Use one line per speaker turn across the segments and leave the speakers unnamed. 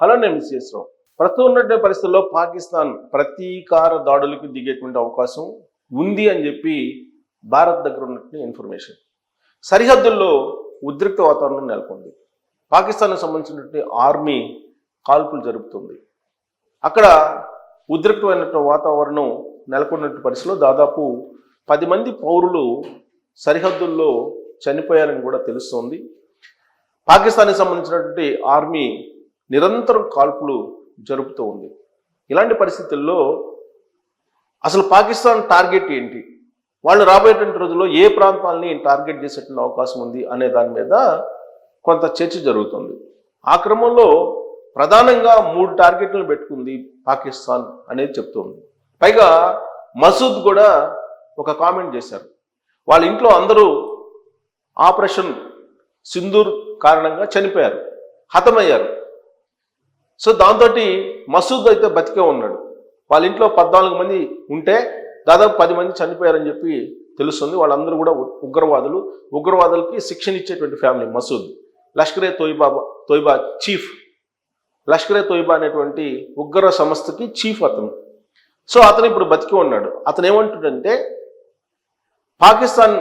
Hello, నేను miss రావు. ప్రస్తుతం ఉన్నటువంటి పరిస్థితుల్లో పాకిస్తాన్ ప్రతీకార దాడులకు దిగేటువంటి అవకాశం ఉంది అని చెప్పి భారత్ దగ్గర ఉన్నటువంటి ఇన్ఫర్మేషన్. సరిహద్దుల్లో ఉద్రిక్త వాతావరణం నెలకొంది. పాకిస్తాన్కి సంబంధించినటువంటి ఆర్మీ కాల్పులు జరుపుతుంది. అక్కడ ఉద్రిక్తమైనటువంటి వాతావరణం నెలకొన్నటువంటి పరిస్థితిలో దాదాపు 10 మంది పౌరులు సరిహద్దుల్లో చనిపోయారని కూడా తెలుస్తోంది. పాకిస్తాన్కి సంబంధించినటువంటి ఆర్మీ నిరంతరం కాల్పులు జరుపుతూ ఉంది. ఇలాంటి పరిస్థితుల్లో అసలు పాకిస్తాన్ టార్గెట్ ఏంటి, వాళ్ళు రాబోయేటువంటి రోజుల్లో ఏ ప్రాంతాలని టార్గెట్ చేసేటువంటి అవకాశం ఉంది అనే దాని మీద కొంత చర్చ జరుగుతుంది. ఆ క్రమంలో ప్రధానంగా 3 టార్గెట్లను పెట్టుకుంది పాకిస్తాన్ అనేది చెప్తుంది. పైగా మసూద్ కూడా ఒక కామెంట్ చేశారు. వాళ్ళ ఇంట్లో అందరూ ఆపరేషన్ సింధూర్ కారణంగా చనిపోయారు, హతమయ్యారు. సో దాంతో మసూద్ అయితే బతికే ఉన్నాడు. వాళ్ళ ఇంట్లో 14 మంది ఉంటే దాదాపు 10 మంది చనిపోయారని చెప్పి తెలుస్తుంది. వాళ్ళందరూ కూడా ఉగ్రవాదులకి శిక్షణ ఇచ్చేటువంటి ఫ్యామిలీ మసూద్. లష్కరే తోయిబా చీఫ్, లష్కరే తోయిబా అనేటువంటి ఉగ్ర సంస్థకి చీఫ్ అతను. సో అతను ఇప్పుడు బతికి ఉన్నాడు. అతను ఏమంటుండంటే పాకిస్తాన్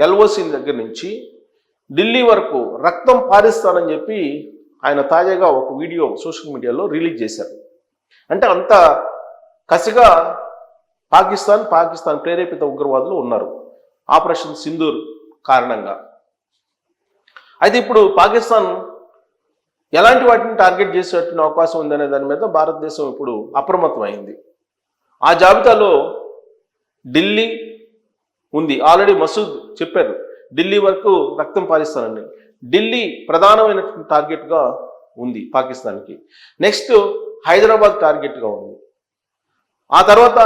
ఎల్ఓసి దగ్గర నుంచి ఢిల్లీ వరకు రక్తం పారిస్తానని చెప్పి ఆయన తాజాగా ఒక వీడియో సోషల్ మీడియాలో రిలీజ్ చేశారు. అంటే అంత కసిగా పాకిస్తాన్ ప్రేరేపిత ఉగ్రవాదులు ఉన్నారు ఆపరేషన్ సింధూర్ కారణంగా. అయితే ఇప్పుడు పాకిస్తాన్ ఎలాంటి వాటిని టార్గెట్ చేసేటువంటి అవకాశం ఉందనే దాని మీద భారతదేశం ఇప్పుడు అప్రమత్తమైంది. ఆ జాబితాలో ఢిల్లీ ఉంది. ఆల్రెడీ మసూద్ చెప్పారు ఢిల్లీ వరకు రక్తం పారిస్తానని. ఢిల్లీ ప్రధానమైనటువంటి టార్గెట్గా ఉంది పాకిస్తాన్కి. నెక్స్ట్ హైదరాబాద్ టార్గెట్గా ఉంది. ఆ తర్వాత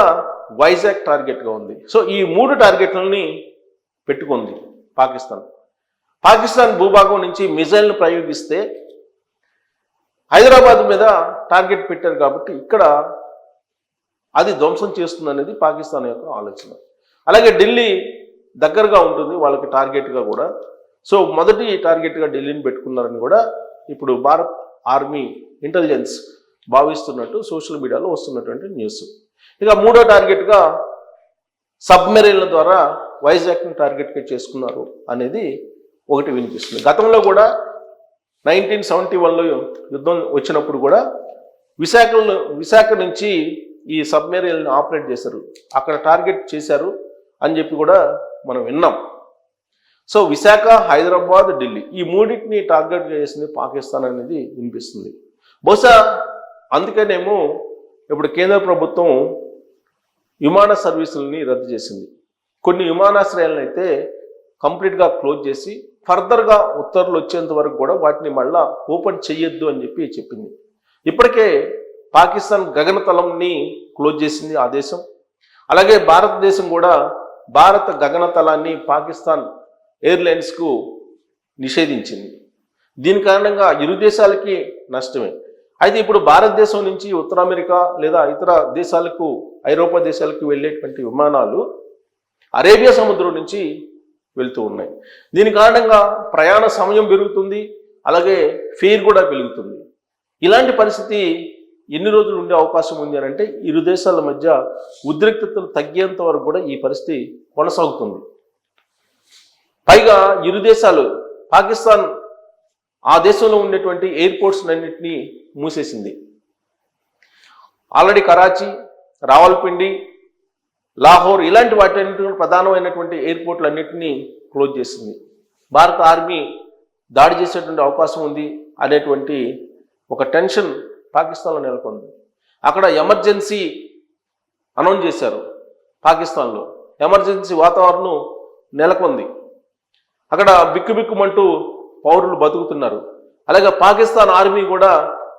వైజాగ్ టార్గెట్గా ఉంది. సో ఈ 3 టార్గెట్లని పెట్టుకుంది పాకిస్తాన్ భూభాగం నుంచి మిజైల్ను ప్రయోగిస్తే హైదరాబాద్ మీద టార్గెట్ పెట్టారు కాబట్టి ఇక్కడ అది ధ్వంసం చేస్తుంది అనేది పాకిస్తాన్ యొక్క ఆలోచన. అలాగే ఢిల్లీ దగ్గరగా ఉంటుంది వాళ్ళకి టార్గెట్గా కూడా. సో మొదటి టార్గెట్గా ఢిల్లీని పెట్టుకున్నారని కూడా ఇప్పుడు భారత్ ఆర్మీ ఇంటెలిజెన్స్ భావిస్తున్నట్టు సోషల్ మీడియాలో వస్తున్నటువంటి న్యూస్. ఇక 3వ టార్గెట్గా సబ్మెరైన్ల ద్వారా వైజాగ్ని టార్గెట్గా చేసుకున్నారు అనేది ఒకటి వినిపిస్తుంది. గతంలో కూడా 1971లో యుద్ధం వచ్చినప్పుడు కూడా విశాఖ నుంచి ఈ సబ్మెరైన్లను ఆపరేట్ చేశారు, అక్కడ టార్గెట్ చేశారు అని చెప్పి కూడా మనం విన్నాం. సో విశాఖ, హైదరాబాద్, ఢిల్లీ ఈ 3టిని టార్గెట్ చేసింది పాకిస్తాన్ అనేది వినిపిస్తుంది. బహుశా అందుకనేమో ఇప్పుడు కేంద్ర ప్రభుత్వం విమాన సర్వీసులని రద్దు చేసింది. కొన్ని విమానాశ్రయాలను అయితే కంప్లీట్గా క్లోజ్ చేసి ఫర్దర్గా ఉత్తర్వులు వచ్చేంత వరకు కూడా వాటిని మళ్ళా ఓపెన్ చెయ్యొద్దు అని చెప్పి చెప్పింది. ఇప్పటికే పాకిస్తాన్ గగనతలంని క్లోజ్ చేసింది ఆ దేశం. అలాగే భారతదేశం కూడా భారత గగనతలాన్ని పాకిస్తాన్ ఎయిర్లైన్స్కు నిషేధించింది. దీని కారణంగా ఇరు దేశాలకి నష్టమే. అయితే ఇప్పుడు భారతదేశం నుంచి ఉత్తర అమెరికా లేదా ఇతర దేశాలకు, ఐరోపా దేశాలకు వెళ్ళేటువంటి విమానాలు అరేబియా సముద్రం నుంచి వెళ్తూ ఉన్నాయి. దీని కారణంగా ప్రయాణ సమయం పెరుగుతుంది, అలాగే ఫేర్ కూడా పెరుగుతుంది. ఇలాంటి పరిస్థితి ఎన్ని రోజులు ఉండే అవకాశం ఉంది అని అంటే ఇరు దేశాల మధ్య ఉద్రిక్తతలు తగ్గేంత వరకు కూడా ఈ పరిస్థితి కొనసాగుతుంది. పైగా ఇరు దేశాలు, పాకిస్తాన్ ఆ దేశంలో ఉండేటువంటి ఎయిర్పోర్ట్స్ అన్నింటినీ మూసేసింది. ఆల్రెడీ కరాచీ, రావల్పిండి, లాహోర్ ఇలాంటి వాటి ప్రధానమైనటువంటి ఎయిర్పోర్ట్లు అన్నింటినీ క్లోజ్ చేసింది. భారత ఆర్మీ దాడి చేసేటువంటి అవకాశం ఉంది అనేటువంటి ఒక టెన్షన్ పాకిస్తాన్లో నెలకొంది. అక్కడ ఎమర్జెన్సీ అనౌన్స్ చేశారు. పాకిస్తాన్లో ఎమర్జెన్సీ వాతావరణం నెలకొంది. అక్కడ బిక్కుబిక్కుమంటూ పౌరులు బతుకుతున్నారు. అలాగే పాకిస్తాన్ ఆర్మీ కూడా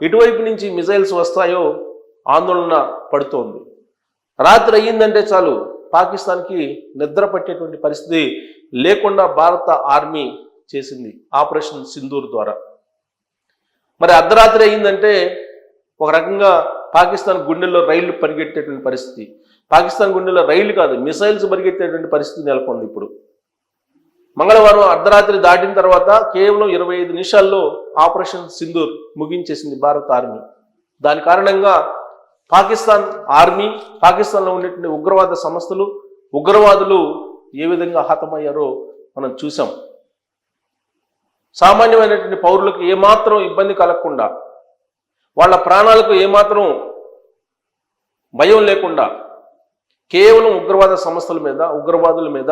ఎటువైపు నుంచి మిజైల్స్ వస్తాయో ఆందోళన పడుతోంది. రాత్రి అయ్యిందంటే చాలు పాకిస్తాన్కి నిద్ర పట్టేటువంటి పరిస్థితి లేకుండా భారత ఆర్మీ చేసింది ఆపరేషన్ సింధూర్ ద్వారా. మరి అర్ధరాత్రి అయ్యిందంటే ఒక రకంగా పాకిస్తాన్ గుండెల్లో రైళ్లు పరిగెట్టేటువంటి పరిస్థితి, పాకిస్తాన్ గుండెల్లో రైళ్లు కాదు మిసైల్స్ పరిగెత్తేటువంటి పరిస్థితి నెలకొంది ఇప్పుడు. మంగళవారం అర్ధరాత్రి దాటిన తర్వాత కేవలం 25 నిమిషాల్లో ఆపరేషన్ సింధూర్ ముగించేసింది భారత ఆర్మీ. దాని కారణంగా పాకిస్తాన్ ఆర్మీ, పాకిస్తాన్లో ఉండేటువంటి ఉగ్రవాద సంస్థలు, ఉగ్రవాదులు ఏ విధంగా హతమయ్యారో మనం చూసాం. సామాన్యమైనటువంటి పౌరులకు ఏమాత్రం ఇబ్బంది కలగకుండా, వాళ్ళ ప్రాణాలకు ఏమాత్రం భయం లేకుండా కేవలం ఉగ్రవాద సంస్థల మీద, ఉగ్రవాదుల మీద,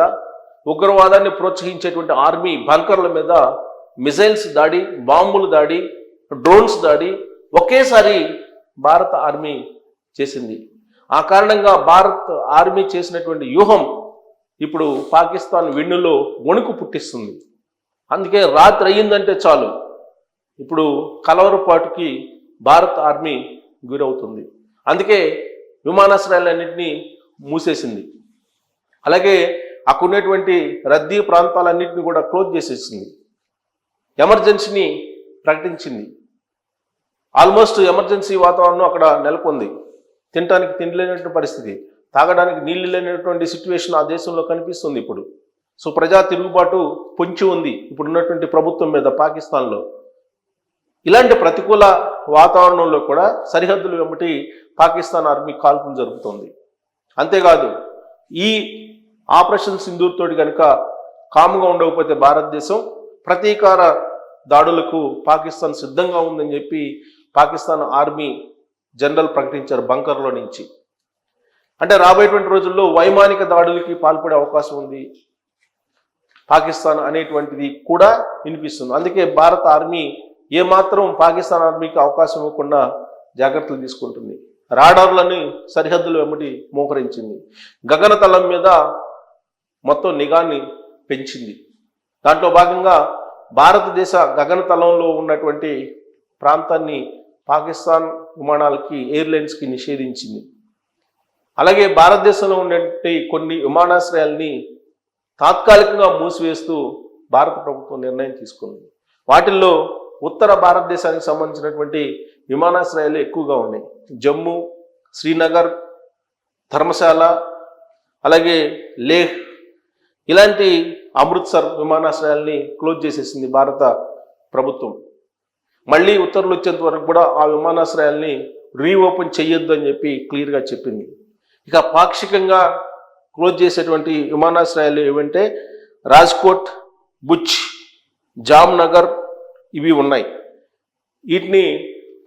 ఉగ్రవాదాన్ని ప్రోత్సహించేటువంటి ఆర్మీ బంకర్ల మీద మిసైల్స్ దాడి, బాంబులు దాడి, డ్రోన్స్ దాడి ఒకేసారి భారత ఆర్మీ చేసింది. ఆ కారణంగా భారత్ ఆర్మీ చేసినటువంటి వ్యూహం ఇప్పుడు పాకిస్తాన్ వెన్నులో వణుకు పుట్టిస్తుంది. అందుకే రాత్రి అయ్యిందంటే చాలు ఇప్పుడు కలవరపాటుకి భారత ఆర్మీ గురవుతుంది. అందుకే విమానాశ్రయాలన్నింటినీ మూసేసింది. అలాగే అక్కడ ఉన్నటువంటి రద్దీ ప్రాంతాలన్నింటినీ కూడా క్లోజ్ చేసేసింది. ఎమర్జెన్సీని ప్రకటించింది. ఆల్మోస్ట్ ఎమర్జెన్సీ వాతావరణం అక్కడ నెలకొంది. తినడానికి తిండి లేనటువంటి పరిస్థితి, తాగడానికి నీళ్లు లేనటువంటి సిచ్యువేషన్ ఆ దేశంలో కనిపిస్తుంది ఇప్పుడు. సో ప్రజా తిరుగుబాటు పొంచి ఉంది ఇప్పుడున్నటువంటి ప్రభుత్వం మీద పాకిస్తాన్లో. ఇలాంటి ప్రతికూల వాతావరణంలో కూడా సరిహద్దులు వెంబటి పాకిస్తాన్ ఆర్మీ కాల్పులు జరుపుతోంది. అంతేకాదు, ఈ ఆపరేషన్ సింధూర్ తోటి కనుక కాముగా ఉండకపోతే భారతదేశం ప్రతీకార దాడులకు పాకిస్తాన్ సిద్ధంగా ఉందని చెప్పి పాకిస్తాన్ ఆర్మీ జనరల్ ప్రకటించారు బంకర్లో నుంచి. అంటే రాబోయేటువంటి రోజుల్లో వైమానిక దాడులకి పాల్పడే అవకాశం ఉంది పాకిస్తాన్ అనేటువంటిది కూడా వినిపిస్తుంది. అందుకే భారత ఆర్మీ ఏమాత్రం పాకిస్తాన్ ఆర్మీకి అవకాశం ఇవ్వకుండా జాగ్రత్తలు తీసుకుంటుంది. రాడార్లని సరిహద్దులు వెంబడి మోకరించింది. గగనతలం మీద మొత్తం నిఘాని పెంచింది. దాంట్లో భాగంగా భారతదేశ గగనతలంలో ఉన్నటువంటి ప్రాంతాన్ని పాకిస్తాన్ విమానాలకి, ఎయిర్లైన్స్కి నిషేధించింది. అలాగే భారతదేశంలో ఉండే కొన్ని విమానాశ్రయాల్ని తాత్కాలికంగా మూసివేస్తూ భారత ప్రభుత్వం నిర్ణయం తీసుకుంది. వాటిల్లో ఉత్తర భారతదేశానికి సంబంధించినటువంటి విమానాశ్రయాలు ఎక్కువగా ఉన్నాయి. జమ్మూ, శ్రీనగర్, ధర్మశాల, అలాగే లేహ్, ఇలాంటి అమృత్సర్ విమానాశ్రయాల్ని క్లోజ్ చేసేసింది భారత ప్రభుత్వం. మళ్ళీ ఉత్తర్వులు వచ్చేంత వరకు కూడా ఆ విమానాశ్రయాల్ని రీఓపెన్ చేయొద్దు అని చెప్పి క్లియర్గా చెప్పింది. ఇక పాక్షికంగా క్లోజ్ చేసేటువంటి విమానాశ్రయాలు ఏవంటే రాజ్కోట్, భుజ్, జామ్నగర్ ఇవి ఉన్నాయి. వీటిని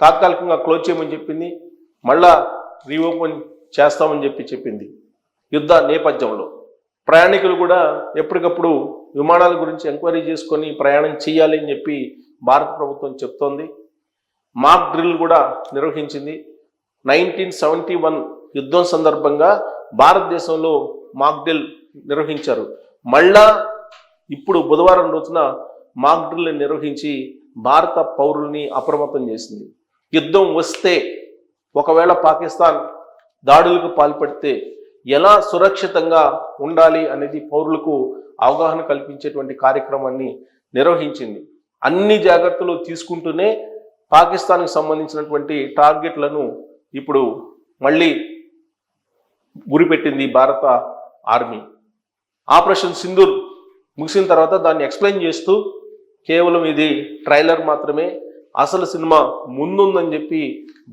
తాత్కాలికంగా క్లోజ్ చేయమని చెప్పింది. మళ్ళా రీఓపెన్ చేస్తామని చెప్పింది. యుద్ధ నేపథ్యంలో ప్రయాణికులు కూడా ఎప్పటికప్పుడు విమానాల గురించి ఎంక్వైరీ చేసుకొని ప్రయాణం చేయాలి అని చెప్పి భారత ప్రభుత్వం చెప్తోంది. మాక్ డ్రిల్ కూడా నిర్వహించింది. 1971 యుద్ధం సందర్భంగా భారతదేశంలో మాక్ డ్రిల్ నిర్వహించారు. మళ్ళా ఇప్పుడు బుధవారం రోజున మాక్ డ్రిల్ నిర్వహించి భారత పౌరుల్ని అప్రమత్తం చేసింది. యుద్ధం వస్తే, ఒకవేళ పాకిస్తాన్ దాడులకు పాల్పడితే ఎలా సురక్షితంగా ఉండాలి అనేది పౌరులకు అవగాహన కల్పించేటువంటి కార్యక్రమాన్ని నిర్వహించింది. అన్ని జాగ్రత్తలు తీసుకుంటూనే పాకిస్తాన్కి సంబంధించినటువంటి టార్గెట్లను ఇప్పుడు మళ్ళీ గురిపెట్టింది భారత ఆర్మీ. ఆపరేషన్ సింధూర్ ముగిసిన తర్వాత దాన్ని ఎక్స్ప్లెయిన్ చేస్తూ కేవలం ఇది ట్రైలర్ మాత్రమే, అసలు సినిమా ముందుందని చెప్పి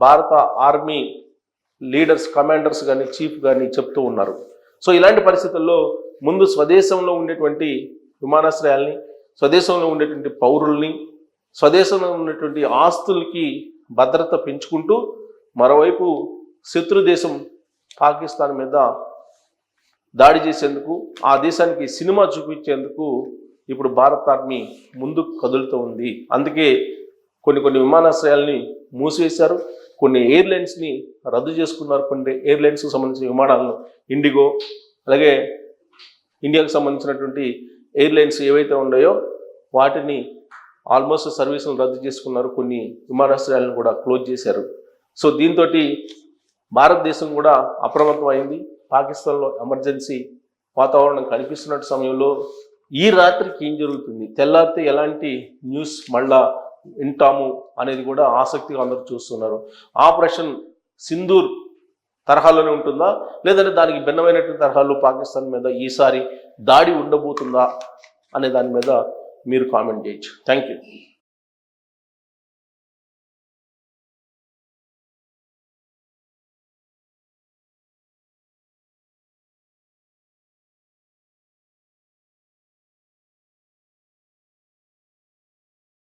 భారత ఆర్మీ లీడర్స్, కమాండర్స్ కానీ, చీఫ్ కానీ చెప్తూ ఉన్నారు. సో ఇలాంటి పరిస్థితుల్లో ముందు స్వదేశంలో ఉండేటువంటి విమానాశ్రయాల్ని, స్వదేశంలో ఉండేటువంటి పౌరుల్ని, స్వదేశంలో ఉన్నటువంటి ఆస్తులకి భద్రత పెంచుకుంటూ, మరోవైపు శత్రు దేశం పాకిస్తాన్ మీద దాడి చేసేందుకు, ఆ దేశానికి సినిమా చూపించేందుకు ఇప్పుడు భారత ఆర్మీ ముందుకు కదులుతూ ఉంది. అందుకే కొన్ని విమానాశ్రయాల్ని మూసివేశారు, కొన్ని ఎయిర్లైన్స్ని రద్దు చేసుకున్నారు. కొన్ని ఎయిర్లైన్స్కి సంబంధించిన విమానాలను, ఇండిగో, అలాగే ఇండియాకు సంబంధించినటువంటి ఎయిర్లైన్స్ ఏవైతే ఉన్నాయో వాటిని ఆల్మోస్ట్ సర్వీసులను రద్దు చేసుకున్నారు. కొన్ని విమానాశ్రయాలను కూడా క్లోజ్ చేశారు. సో దీంతో భారతదేశం కూడా అప్రమత్తం అయింది. పాకిస్తాన్లో ఎమర్జెన్సీ వాతావరణం కనిపిస్తున్న సమయంలో ఈ రాత్రికి ఏం జరుగుతుంది, తెల్లారితే ఎలాంటి న్యూస్ మళ్ళా వింటాము అనేది కూడా ఆసక్తిగా అందరూ చూస్తున్నారు. ఆపరేషన్ సింధూర్ తరహాలోనే ఉంటుందా, లేదంటే దానికి భిన్నమైనటువంటి తరహాలో పాకిస్తాన్ మీద ఈసారి దాడి ఉండబోతుందా అనే దాని మీద మీరు కామెంట్ చేయొచ్చు. Thank you.